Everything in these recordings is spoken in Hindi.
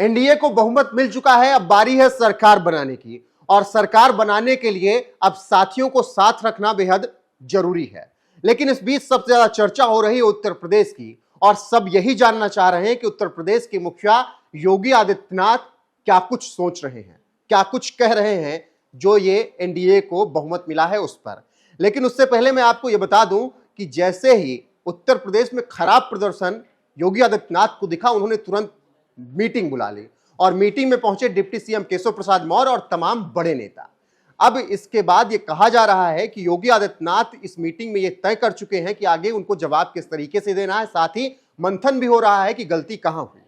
एनडीए को बहुमत मिल चुका है, अब बारी है सरकार बनाने की। और सरकार बनाने के लिए अब साथियों को साथ रखना बेहद जरूरी है। लेकिन इस बीच सबसे ज्यादा चर्चा हो रही है उत्तर प्रदेश की, और सब यही जानना चाह रहे हैं कि उत्तर प्रदेश के मुखिया योगी आदित्यनाथ क्या कुछ सोच रहे हैं, क्या कुछ कह रहे हैं जो ये एनडीए को बहुमत मिला है उस पर। लेकिन उससे पहले मैं आपको यह बता दूं कि जैसे ही उत्तर प्रदेश में खराब प्रदर्शन योगी आदित्यनाथ को दिखा, उन्होंने तुरंत मीटिंग बुला ली और मीटिंग में पहुंचे डिप्टी सीएम केशव प्रसाद मौर्य और तमाम बड़े नेता। अब इसके बाद यह कहा जा रहा है कि योगी आदित्यनाथ इस मीटिंग में यह तय कर चुके हैं कि आगे उनको जवाब किस तरीके से देना है, साथ ही मंथन भी हो रहा है कि गलती कहां हुई।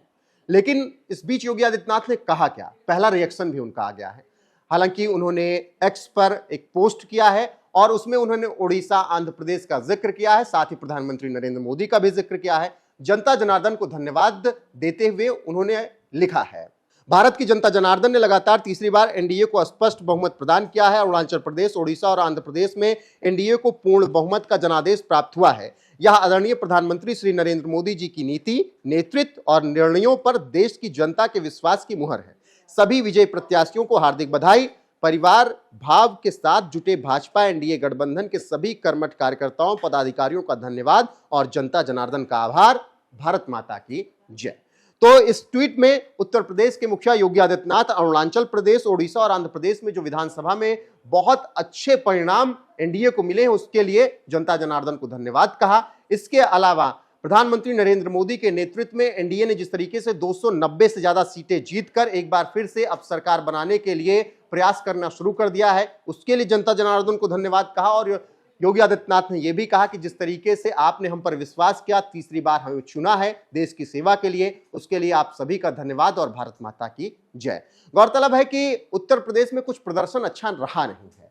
लेकिन इस बीच योगी आदित्यनाथ ने कहा क्या, पहला रिएक्शन भी उनका आ गया है। हालांकि उन्होंने एक्स पर एक पोस्ट किया है और उसमें उन्होंने उड़ीसा, आंध्र प्रदेश का जिक्र किया है, साथ ही प्रधानमंत्री नरेंद्र मोदी का भी जिक्र किया है। जनता जनार्दन को धन्यवाद देते हुए उन्होंने लिखा है, भारत की जनता जनार्दन ने लगातार तीसरी बार एनडीए को स्पष्ट बहुमत प्रदान किया है। अरुणाचल प्रदेश, ओडिशा और आंध्र प्रदेश में एनडीए को पूर्ण बहुमत का जनादेश प्राप्त हुआ है। यह आदरणीय प्रधानमंत्री श्री नरेंद्र मोदी जी की नीति, नेतृत्व और निर्णयों पर देश की जनता के विश्वास की मुहर है। सभी विजयी प्रत्याशियों को हार्दिक बधाई। परिवार भाव के साथ जुटे भाजपा एनडीए गठबंधन के सभी कर्मठ कार्यकर्ताओं, पदाधिकारियों का धन्यवाद और जनता जनार्दन का आभार। भारत माता की जय। तो इस ट्वीट में उत्तर प्रदेश के मुखिया योगी आदित्यनाथ अरुणाचल प्रदेश, ओडिशा और आंध्र प्रदेश में जो विधानसभा में बहुत अच्छे परिणाम एनडीए को मिले हैं उसके लिए जनता जनार्दन को धन्यवाद कहा। इसके अलावा प्रधानमंत्री नरेंद्र मोदी के नेतृत्व में एनडीए ने जिस तरीके से 290 से ज्यादा सीटें जीतकर एक बार फिर से अब सरकार बनाने के लिए प्रयास करना शुरू कर दिया है, उसके लिए जनता जनार्दन को धन्यवाद कहा। और योगी आदित्यनाथ ने यह भी कहा कि जिस तरीके से आपने हम पर विश्वास किया, तीसरी बार हमें चुना है देश की सेवा के लिए, उसके लिए आप सभी का धन्यवाद और भारत माता की जय। गौरतलब है कि उत्तर प्रदेश में कुछ प्रदर्शन अच्छा रहा नहीं है।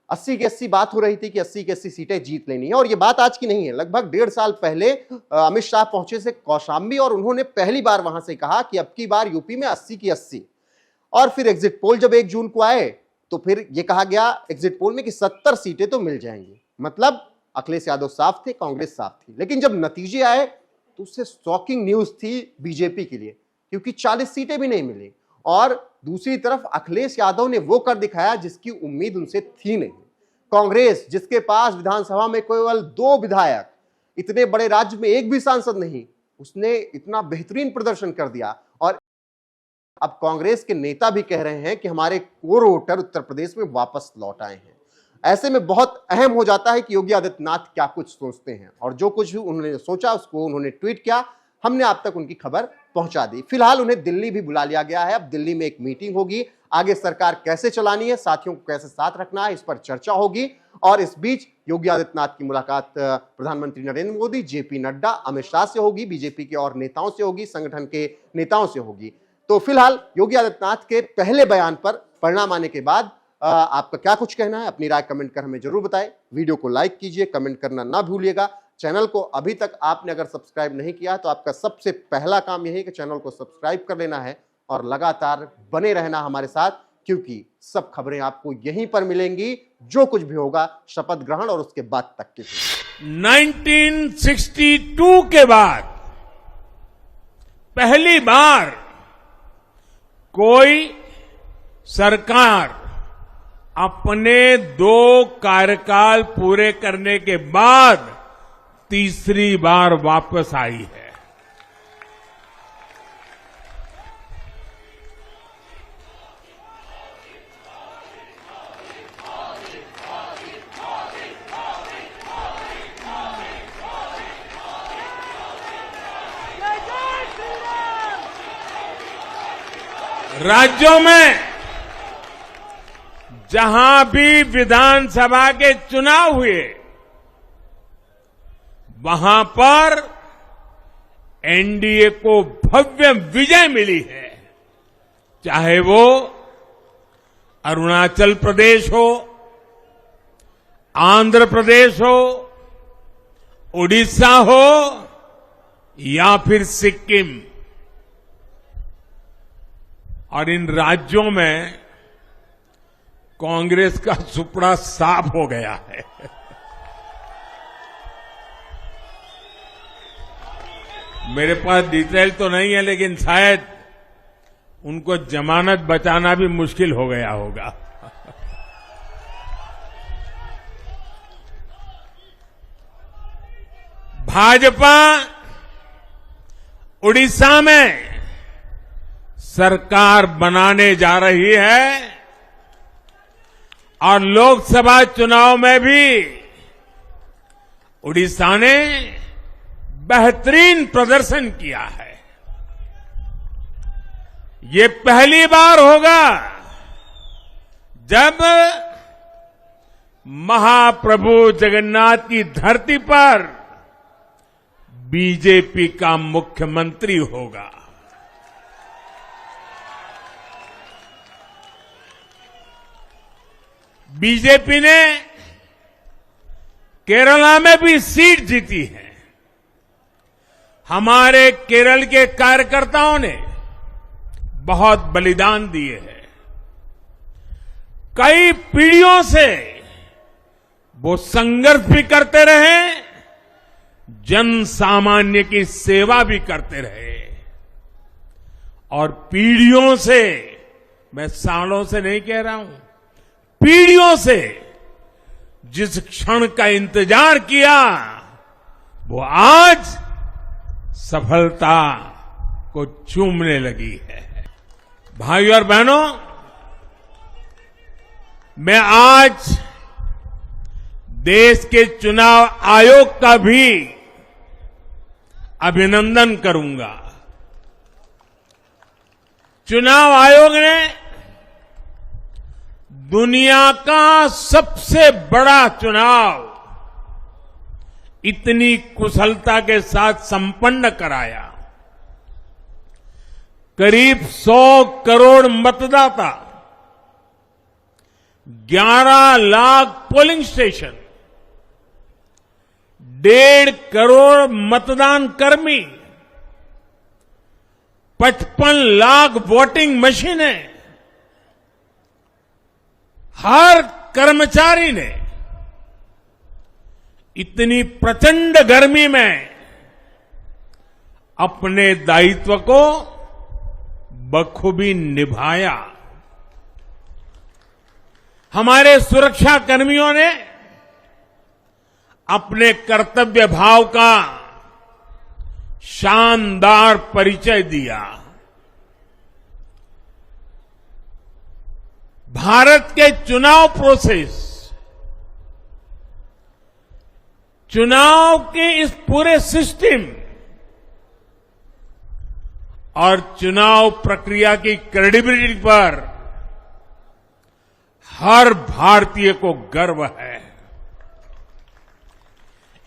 80 की 80 बात हो रही थी कि 80 की 80 सीटें जीत लेनी है, और ये बात आज की नहीं है। लगभग 1.5 साल पहले अमित शाह पहुंचे थे कौशाम्बी और उन्होंने पहली बार वहां से कहा कि अब की बार यूपी में 80 की 80। और फिर एग्जिट पोल जब 1 जून को आए तो फिर यह कहा गया एग्जिट पोल में कि 70 सीटें तो मिल जाएंगी। मतलब अखिलेश यादव साफ थे, कांग्रेस साफ थी। लेकिन जब नतीजे आए तो उससे शॉकिंग न्यूज थी बीजेपी के लिए, क्योंकि 40 सीटें भी नहीं मिली। और दूसरी तरफ अखिलेश यादव ने वो कर दिखाया जिसकी उम्मीद उनसे थी नहीं। कांग्रेस, जिसके पास विधानसभा में केवल 2 विधायक, इतने बड़े राज्य में एक भी सांसद नहीं, उसने इतना बेहतरीन प्रदर्शन कर दिया। और अब कांग्रेस के नेता भी कह रहे हैं कि हमारे कोर वोटर उत्तर प्रदेश में वापस लौट आए हैं। ऐसे में बहुत अहम हो जाता है कि योगी आदित्यनाथ क्या कुछ सोचते हैं, और जो कुछ भी उन्होंने सोचा उसको उन्होंने ट्वीट किया, हमने आप तक उनकी खबर पहुंचा दी। फिलहाल उन्हें दिल्ली भी बुला लिया गया है। अब दिल्ली में एक मीटिंग होगी, आगे सरकार कैसे चलानी है, साथियों को कैसे साथ रखना है, इस पर चर्चा होगी। और इस बीच योगी आदित्यनाथ की मुलाकात प्रधानमंत्री नरेंद्र मोदी, जेपी नड्डा, अमित शाह से होगी, बीजेपी के और नेताओं से होगी, संगठन के नेताओं से होगी। तो फिलहाल योगी आदित्यनाथ के पहले बयान पर परिणाम आने के बाद आपका क्या कुछ कहना है, अपनी राय कमेंट कर हमें जरूर बताएं। वीडियो को लाइक कीजिए, कमेंट करना ना भूलिएगा। चैनल को अभी तक आपने अगर सब्सक्राइब नहीं किया तो आपका सबसे पहला काम यही है कि चैनल को सब्सक्राइब कर लेना है और लगातार बने रहना हमारे साथ, क्योंकि सब खबरें आपको यहीं पर मिलेंगी, जो कुछ भी होगा शपथ ग्रहण और उसके बाद तक के। 1962 के बाद पहली बार कोई सरकार अपने 2 कार्यकाल पूरे करने के बाद तीसरी बार वापस आई है। राज्यों में जहां भी विधानसभा के चुनाव हुए वहां पर एनडीए को भव्य विजय मिली है। चाहे वो अरुणाचल प्रदेश हो, आंध्र प्रदेश हो, उड़ीसा हो या फिर सिक्किम। और इन राज्यों में कांग्रेस का सुपड़ा साफ हो गया है। मेरे पास डिटेल तो नहीं है, लेकिन शायद उनको जमानत बचाना भी मुश्किल हो गया होगा। भाजपा उड़ीसा में सरकार बनाने जा रही है और लोकसभा चुनाव में भी उड़ीसा ने बेहतरीन प्रदर्शन किया है। ये पहली बार होगा जब महाप्रभु जगन्नाथ की धरती पर बीजेपी का मुख्यमंत्री होगा। बीजेपी ने केरला में भी सीट जीती है। हमारे केरल के कार्यकर्ताओं ने बहुत बलिदान दिए हैं। कई पीढ़ियों से वो संघर्ष भी करते रहे, जन सामान्य की सेवा भी करते रहे और पीढ़ियों से, मैं सालों से नहीं कह रहा हूं, पीढ़ियों से जिस क्षण का इंतजार किया वो आज सफलता को चूमने लगी है। भाइयों और बहनों, मैं आज देश के चुनाव आयोग का भी अभिनंदन करूंगा। चुनाव आयोग ने दुनिया का सबसे बड़ा चुनाव इतनी कुशलता के साथ संपन्न कराया। करीब 100 करोड़ मतदाता, 11 लाख पोलिंग स्टेशन, 1.5 करोड़ मतदान कर्मी, 55 लाख वोटिंग मशीनें, हर कर्मचारी ने इतनी प्रचंड गर्मी में अपने दायित्व को बखूबी निभाया। हमारे सुरक्षा कर्मियों ने अपने कर्तव्य भाव का शानदार परिचय दिया। भारत के चुनाव प्रोसेस, चुनाव के इस पूरे सिस्टम और चुनाव प्रक्रिया की क्रेडिबिलिटी पर हर भारतीय को गर्व है।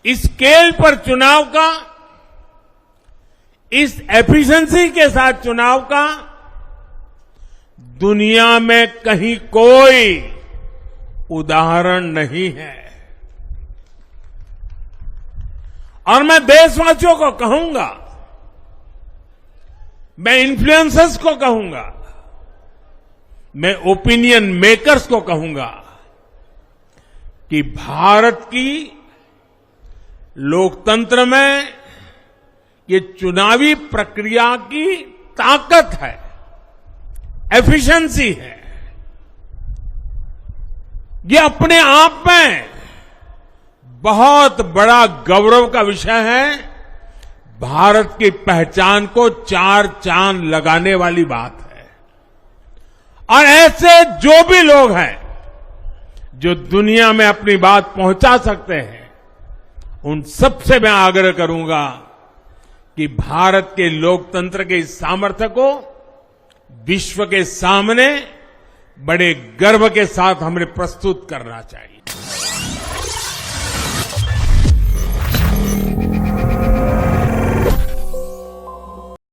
इस स्केल पर चुनाव का, इस एफिशिएंसी के साथ चुनाव का दुनिया में कहीं कोई उदाहरण नहीं है। और मैं देशवासियों को कहूंगा, मैं इन्फ्लुएंसर्स को कहूंगा, मैं ओपिनियन मेकर्स को कहूंगा कि भारत की लोकतंत्र में ये चुनावी प्रक्रिया की ताकत है, एफिशिएंसी है। ये अपने आप में बहुत बड़ा गौरव का विषय है। भारत की पहचान को 4 चांद लगाने वाली बात है। और ऐसे जो भी लोग हैं जो दुनिया में अपनी बात पहुंचा सकते हैं, उन सबसे मैं आग्रह करूंगा कि भारत के लोकतंत्र के इस सामर्थ्य को विश्व के सामने बड़े गर्व के साथ हमें प्रस्तुत करना चाहिए।